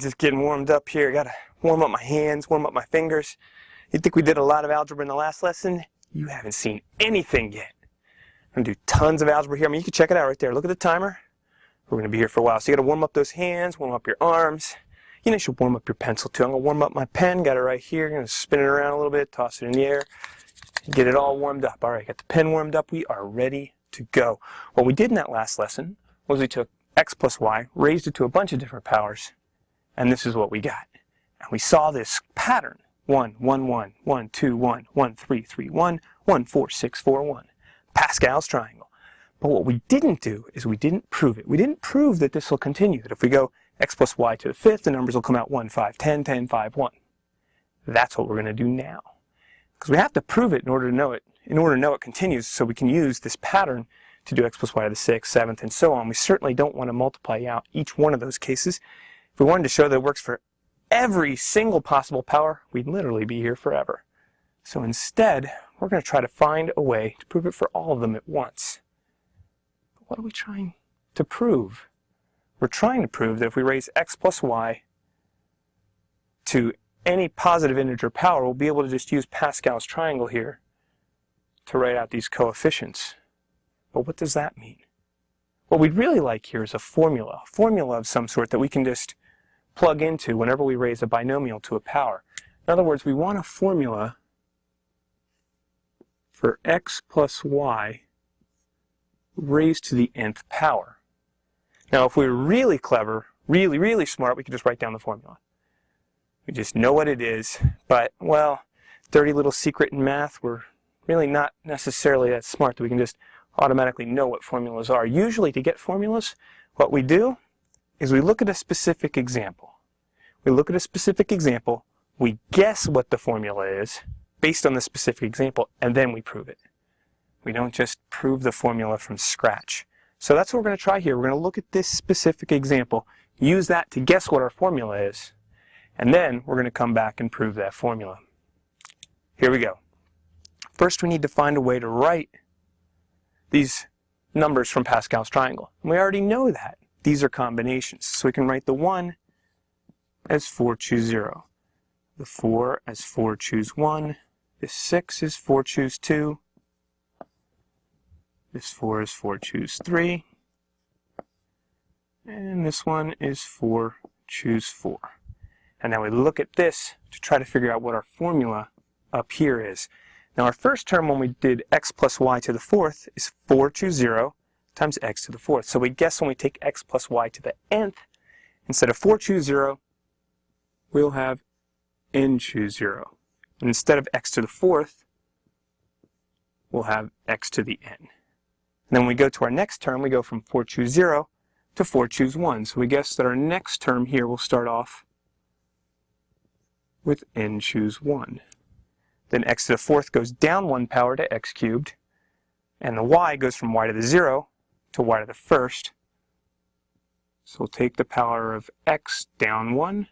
just getting warmed up here. I gotta warm up my hands, warm up my fingers. You think we did a lot of algebra in the last lesson? You haven't seen anything yet. I'm gonna do tons of algebra here. I mean, you can check it out right there. Look at the timer. We're gonna be here for a while. So you gotta warm up those hands, warm up your arms. You know, you should warm up your pencil too. I'm gonna warm up my pen. Got it right here. I'm gonna spin it around a little bit, toss it in the air, get it all warmed up. All right, got the pen warmed up. We are ready to go. What we did in that last lesson was we took x plus y, raised it to a bunch of different powers, and this is what we got. And we saw this pattern: 1, 1, 1, 1, 2, 1, 1, 3, 3, 1, 1, 4, 6, 4, 1. Pascal's triangle. But what we didn't do is we didn't prove it. We didn't prove that this will continue, that if we go x plus y to the fifth, the numbers will come out 1, 5, 10, 10, 5, 1. That's what we're going to do now. Because we have to prove it in order to know it. In order to know it continues, so we can use this pattern to do x plus y to the 6th, 7th, and so on. We certainly don't want to multiply out each one of those cases. If we wanted to show that it works for every single possible power, we'd literally be here forever. So instead, we're going to try to find a way to prove it for all of them at once. But what are we trying to prove? We're trying to prove that if we raise x plus y to any positive integer power, we'll be able to just use Pascal's triangle here to write out these coefficients. But what does that mean? What we'd really like here is a formula of some sort that we can just plug into whenever we raise a binomial to a power. In other words, we want a formula for x plus y raised to the nth power. Now, if we were really clever, really smart, we could just write down the formula. We just know what it is, but, well, dirty little secret in math, we're really not necessarily that smart that we can just automatically know what formulas are. Usually, to get formulas, what we do is we look at a specific example. We look at a specific example, we guess what the formula is based on the specific example, and then we prove it. We don't just prove the formula from scratch. So that's what we're going to try here. We're going to look at this specific example, use that to guess what our formula is, and then we're going to come back and prove that formula. Here we go. First, we need to find a way to write these numbers from Pascal's triangle. And we already know that. These are combinations. So we can write the 1 as 4 choose 0. The 4 as 4 choose 1. This 6 is 4 choose 2. This 4 is 4 choose 3. And this one is 4 choose 4. And now we look at this to try to figure out what our formula up here is. Now our first term when we did x plus y to the 4th is 4 choose 0 times x to the 4th. So we guess when we take x plus y to the nth, instead of 4 choose 0, we'll have n choose 0. And instead of x to the 4th, we'll have x to the n. And then when we go to our next term, we go from 4 choose 0 to 4 choose 1. So we guess that our next term here will start off with n choose 1. Then x to the 4th goes down 1 power to x cubed, and the y goes from y to the 0 to y to the 1st. So we'll take the power of x down 1, and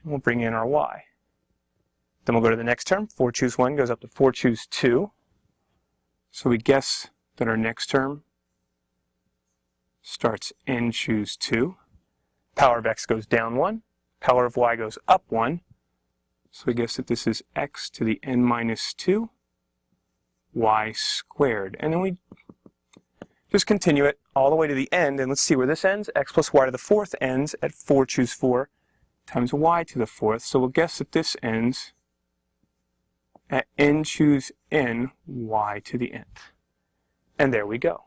we'll bring in our y. Then we'll go to the next term. 4 choose 1 goes up to 4 choose 2. So we guess that our next term starts n choose 2. Power of x goes down 1. Power of y goes up 1. So we guess that this is x to the n minus 2 y squared. And then we just continue it all the way to the end. And let's see where this ends. X plus y to the 4th ends at 4 choose 4 times y to the 4th. So we'll guess that this ends at n choose n y to the nth. And there we go.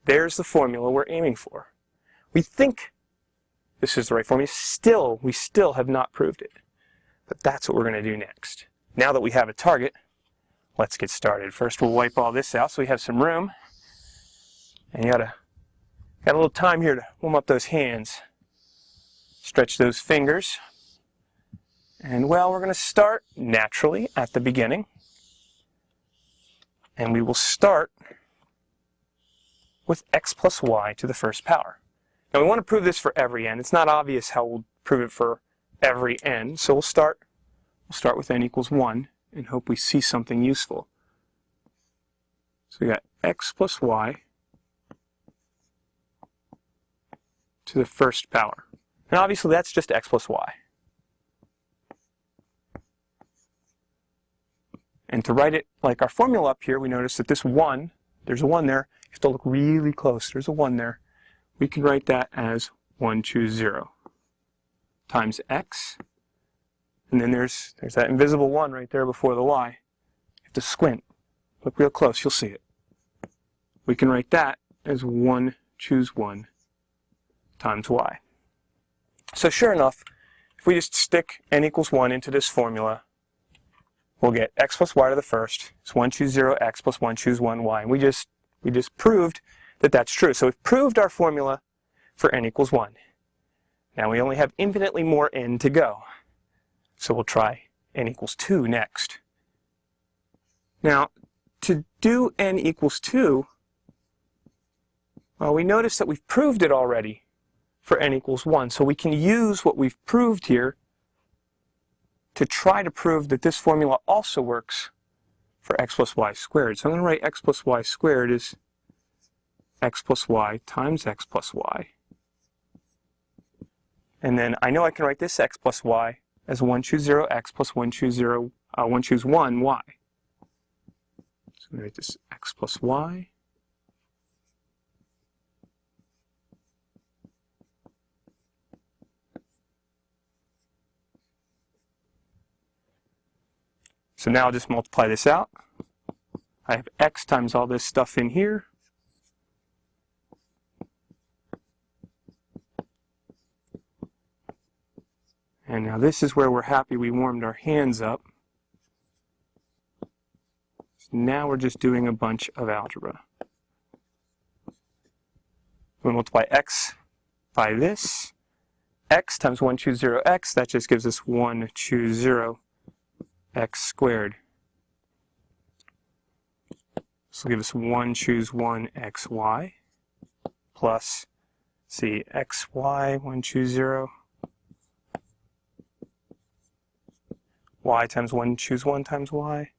There's the formula we're aiming for. We think this is the right formula. We still have not proved it. But that's what we're going to do next. Now that we have a target, let's get started. First, we'll wipe all this out so we have some room. And you got a little time here to warm up those hands. Stretch those fingers. And well, we're going to start naturally at the beginning. And we will start with x plus y to the first power. Now we want to prove this for every n. It's not obvious how we'll prove it for every n, so we'll start with n equals 1 and hope we see something useful. So we got x plus y to the first power. And obviously that's just x plus y. And to write it like our formula up here, we notice that this 1, there's a 1 there. You have to look really close. There's a 1 there. We can write that as 1, choose 0 times x. And then there's that invisible 1 right there before the y. You have to squint. Look real close. You'll see it. We can write that as 1, choose 1 times y. So sure enough, if we just stick n equals 1 into this formula, we'll get x plus y to the first. It's 1, choose 0, x plus 1, choose 1, y. And we just proved that that's true. So we've proved our formula for n equals 1. Now we only have infinitely more n to go. So we'll try n equals 2 next. Now, to do n equals 2, well, we notice that we've proved it already for n equals 1. So we can use what we've proved here to try to prove that this formula also works for x plus y squared. So I'm going to write x plus y squared as x plus y times x plus y. And then I know I can write this x plus y as 1, choose 0, x plus 1, choose 1, y. So I'm going to write this x plus y. So now I'll just multiply this out. I have x times all this stuff in here. And now this is where we're happy we warmed our hands up. So now we're just doing a bunch of algebra. We multiply x by this. X times 1, choose 0, x. That just gives us 1, choose 0, x squared. This will give us 1, choose 1, xy, plus, see, xy, 1, choose 0, y times 1, choose 1 times y,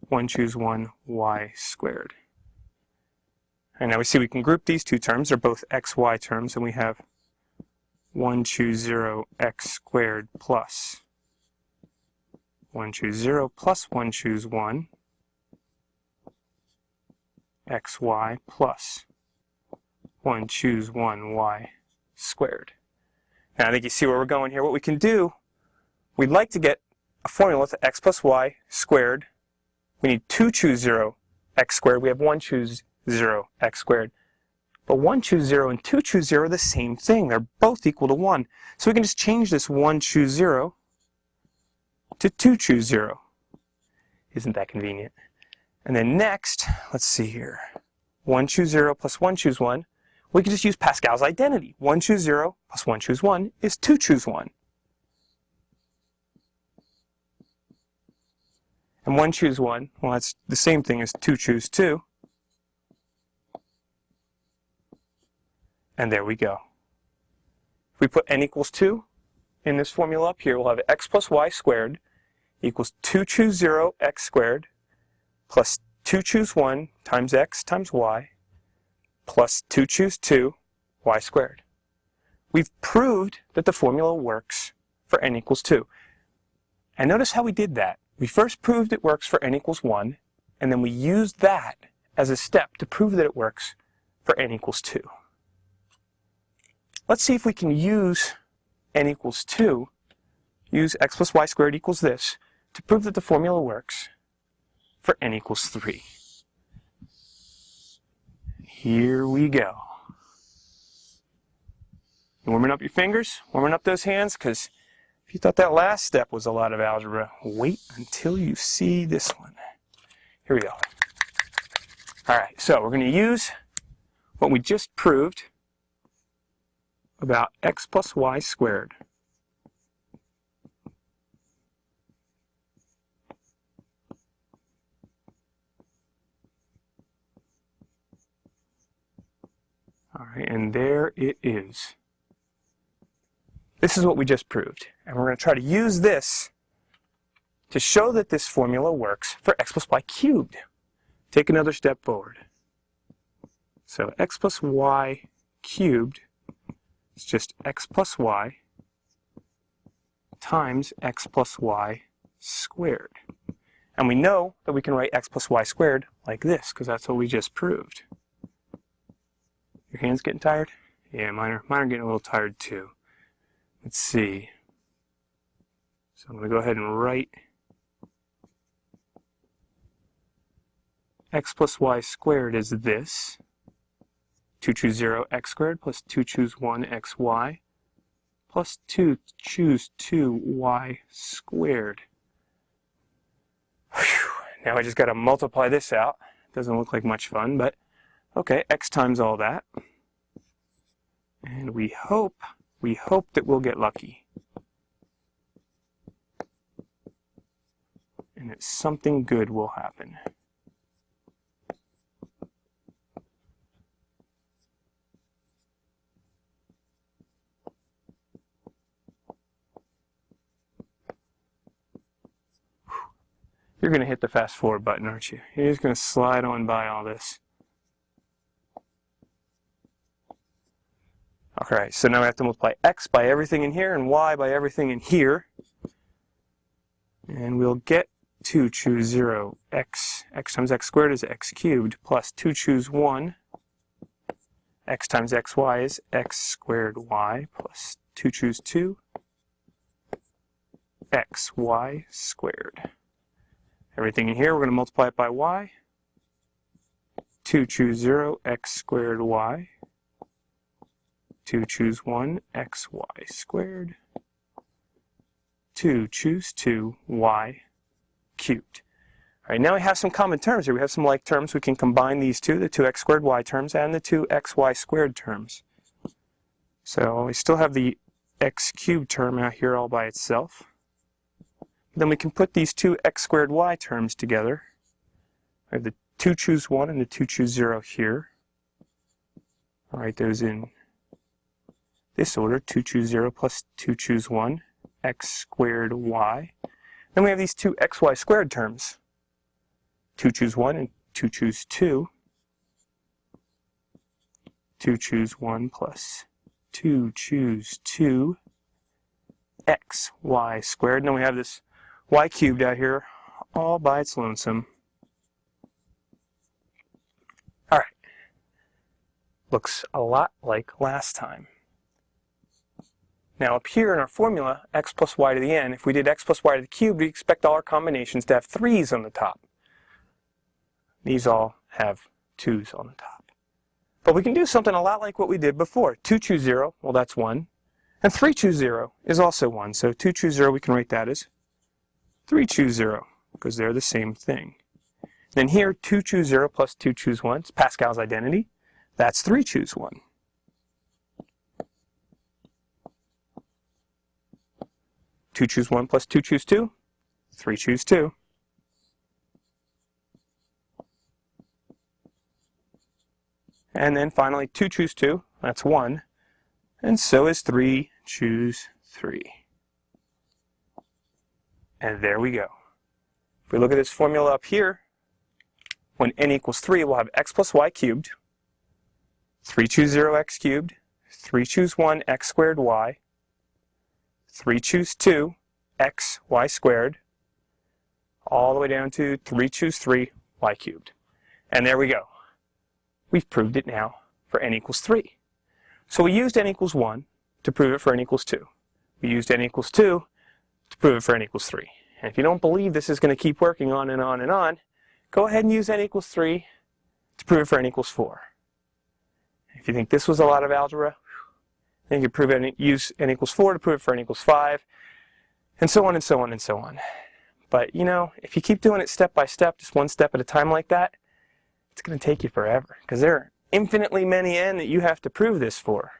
1, choose 1, y squared. And now we see we can group these two terms. They're both xy terms, and we have 1, choose 0, x squared plus 1, choose 0 plus 1, choose 1, xy plus 1, choose 1, y squared. Now I think you see where we're going here. What we can do, we'd like to get a formula with x plus y squared. We need 2, choose 0, x squared. We have 1, choose 0, x squared. But 1, choose 0 and 2, choose 0 are the same thing. They're both equal to 1. So we can just change this 1, choose 0 to 2, choose 0. Isn't that convenient? And then next, let's see here. 1, choose 0 plus 1, choose 1. We can just use Pascal's identity. 1, choose 0 plus 1, choose 1 is 2, choose 1. And 1, choose 1, well, that's the same thing as 2, choose 2. And there we go. If we put n equals 2 in this formula up here, we'll have x plus y squared equals 2, choose 0, x squared, plus 2, choose 1 times x times y, plus 2, choose 2, y squared. We've proved that the formula works for n equals 2. And notice how we did that. We first proved it works for n equals 1, and then we used that as a step to prove that it works for n equals 2. Let's see if we can use n equals 2, use x plus y squared equals this, to prove that the formula works for n equals 3. Here we go. You warming up your fingers, warming up those hands, because if you thought that last step was a lot of algebra, wait until you see this one. Here we go. All right, so we're going to use what we just proved about x plus y squared. All right, and there it is. This is what we just proved. And we're going to try to use this to show that this formula works for x plus y cubed. Take another step forward. So x plus y cubed is just x plus y times x plus y squared. And we know that we can write x plus y squared like this, because that's what we just proved. Your hands getting tired? Yeah, mine are getting a little tired too. Let's see. So I'm going to go ahead and write x plus y squared is this. 2 choose 0 x squared plus 2 choose 1 xy plus 2 choose 2 y squared. Whew. Now I just got to multiply this out. Doesn't look like much fun, but okay, x times all that. And we hope that we'll get lucky. And that something good will happen. You're going to hit the fast forward button, aren't you? You're just going to slide on by all this. Okay, so now we have to multiply x by everything in here and y by everything in here. And we'll get 2 choose 0 x times x squared is x cubed plus 2 choose 1 x times xy is x squared y plus 2 choose 2 xy squared. Everything in here we're going to multiply it by y. 2 choose 0 x squared y. 2 choose 1 xy squared. 2 choose 2 y cubed. All right, now we have some common terms here. We have some like terms. We can combine these two, the 2x squared y terms and the 2xy squared terms. So we still have the x cubed term out here all by itself. Then we can put these two x squared y terms together. We have the 2 choose 1 and the 2 choose 0 here. I'll write those in this order, 2 choose 0 plus 2 choose 1, x squared y. Then we have these two xy squared terms, 2 choose 1 and 2 choose 2. 2 choose 1 plus 2 choose 2, xy squared. And then we have this y cubed out here all by its lonesome. All right. Looks a lot like last time. Now up here in our formula, x plus y to the n, if we did x plus y to the cube, we expect all our combinations to have 3's on the top. These all have 2's on the top. But we can do something a lot like what we did before. 2 choose 0, well that's 1. And 3 choose 0 is also 1. So 2 choose 0, we can write that as 3 choose 0, because they're the same thing. Then here, 2 choose 0 plus 2 choose 1, it's Pascal's identity. That's 3 choose 1. 2 choose 1 plus 2 choose 2, 3 choose 2. And then finally 2 choose 2, that's 1. And so is 3 choose 3. And there we go. If we look at this formula up here, when n equals 3, we'll have x plus y cubed, 3 choose 0 x cubed, 3 choose 1 x squared y, 3 choose 2 x y squared, all the way down to 3 choose 3 y cubed. And there we go. We've proved it now for n equals 3. So we used n equals 1 to prove it for n equals 2. We used n equals 2 to prove it for n equals 3. And if you don't believe this is going to keep working on and on and on, go ahead and use n equals 3 to prove it for n equals 4. If you think this was a lot of algebra, then you could use n equals 4 to prove it for n equals 5, and so on and so on and so on. But, you know, if you keep doing it step by step, just one step at a time like that, it's going to take you forever, because there are infinitely many n that you have to prove this for.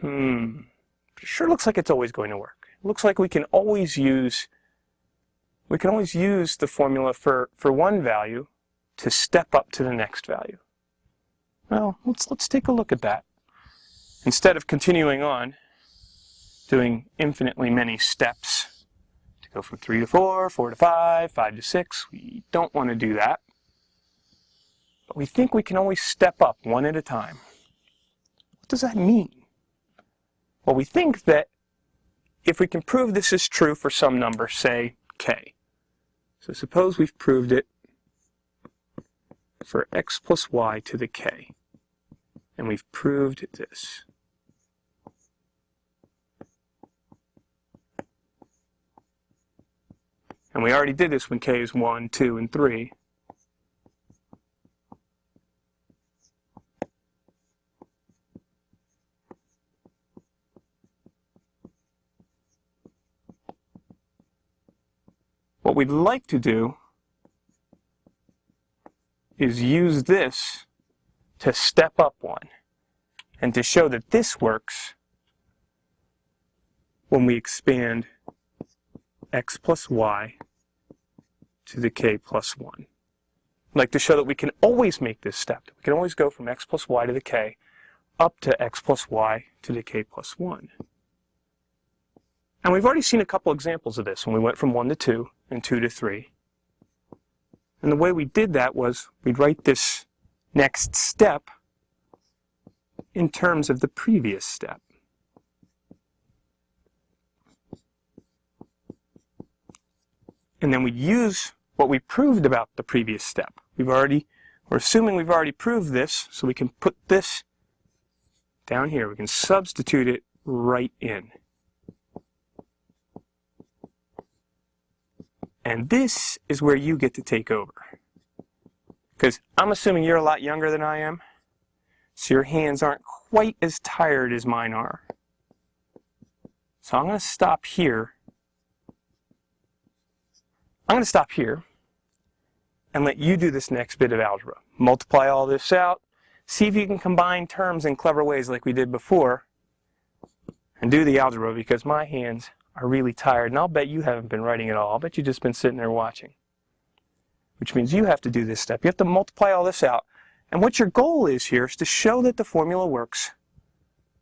Sure looks like it's always going to work. It looks like we can always use the formula for one value to step up to the next value. Well, let's take a look at that. Instead of continuing on doing infinitely many steps to go from 3 to 4, 4 to 5, 5 to 6, we don't want to do that. But we think we can always step up one at a time. What does that mean? Well, we think that if we can prove this is true for some number, say k. So suppose we've proved it for x plus y to the k. And we've proved this. And we already did this when k is 1, 2, and 3. What we'd like to do is use this to step up one and to show that this works when we expand x plus y to the k plus 1. I'd like to show that we can always make this step. We can always go from x plus y to the k up to x plus y to the k plus 1. And we've already seen a couple examples of this when we went from 1 to 2 and 2 to 3. And the way we did that was we'd write this next step in terms of the previous step. And then we'd use what we proved about the previous step. We're assuming we've already proved this, so we can put this down here. We can substitute it right in. And this is where you get to take over. Because I'm assuming you're a lot younger than I am, so your hands aren't quite as tired as mine are. So I'm going to stop here. I'm going to stop here and let you do this next bit of algebra. Multiply all this out, see if you can combine terms in clever ways like we did before, and do the algebra, because my hands are really tired, and I'll bet you haven't been writing at all. I'll bet you've just been sitting there watching. Which means you have to do this step. You have to multiply all this out. And what your goal is here is to show that the formula works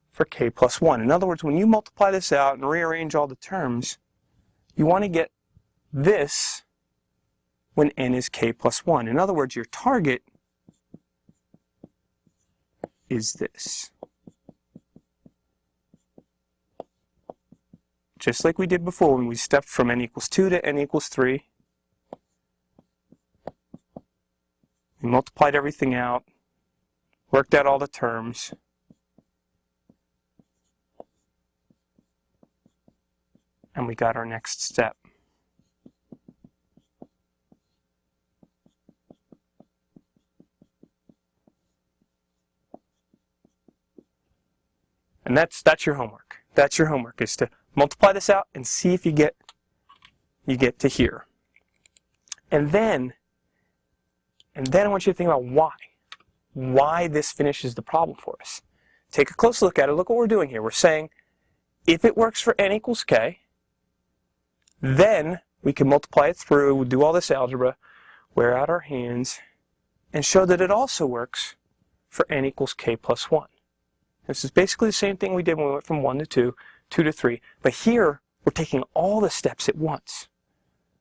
for k plus 1. In other words, when you multiply this out and rearrange all the terms, you want to get this when n is k plus 1. In other words, your target is this. Just like we did before when we stepped from n equals 2 to n equals 3. We multiplied everything out, worked out all the terms, and we got our next step. And that's your homework. That's your homework, is to multiply this out and see if you get to here. And then I want you to think about why this finishes the problem for us. Take a close look at it. Look what we're doing here. We're saying if it works for n equals k, then we can multiply it through, we'll do all this algebra, wear out our hands, and show that it also works for n equals k plus 1. This is basically the same thing we did when we went from 1 to 2, 2 to 3. But here, we're taking all the steps at once,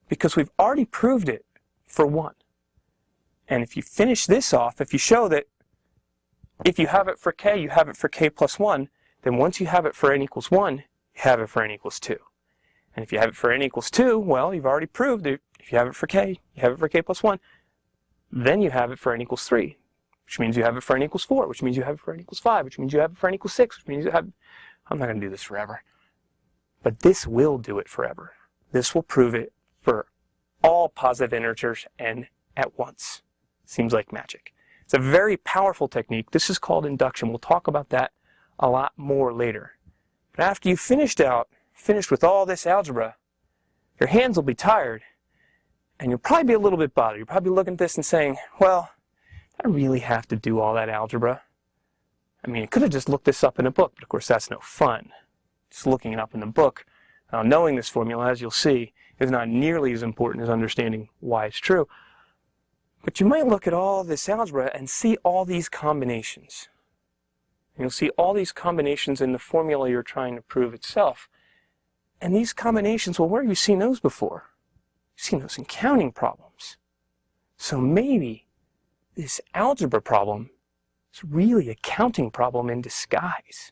because we've already proved it for 1. And if you finish this off, if you show that if you have it for k, you have it for k plus 1, then once you have it for n equals 1, you have it for n equals 2. And if you have it for n equals 2, well, you've already proved that if you have it for k, you have it for k plus 1, then you have it for n equals 3, which means you have it for n equals 4, which means you have it for n equals 5, which means you have it for n equals 6, which means you have... I'm not going to do this forever. But this will do it forever. This will prove it for all positive integers n at once. Seems like magic. It's a very powerful technique. This is called induction. We'll talk about that a lot more later. But after you've finished with all this algebra, your hands will be tired, and you'll probably be a little bit bothered. You'll probably be looking at this and saying, well, I really have to do all that algebra. I mean, I could have just looked this up in a book, but of course that's no fun. Just looking it up in the book, knowing this formula, as you'll see, is not nearly as important as understanding why it's true. But you might look at all this algebra and see all these combinations. And you'll see all these combinations in the formula you're trying to prove itself. And these combinations, well, where have you seen those before? You've seen those in counting problems. So maybe this algebra problem is really a counting problem in disguise.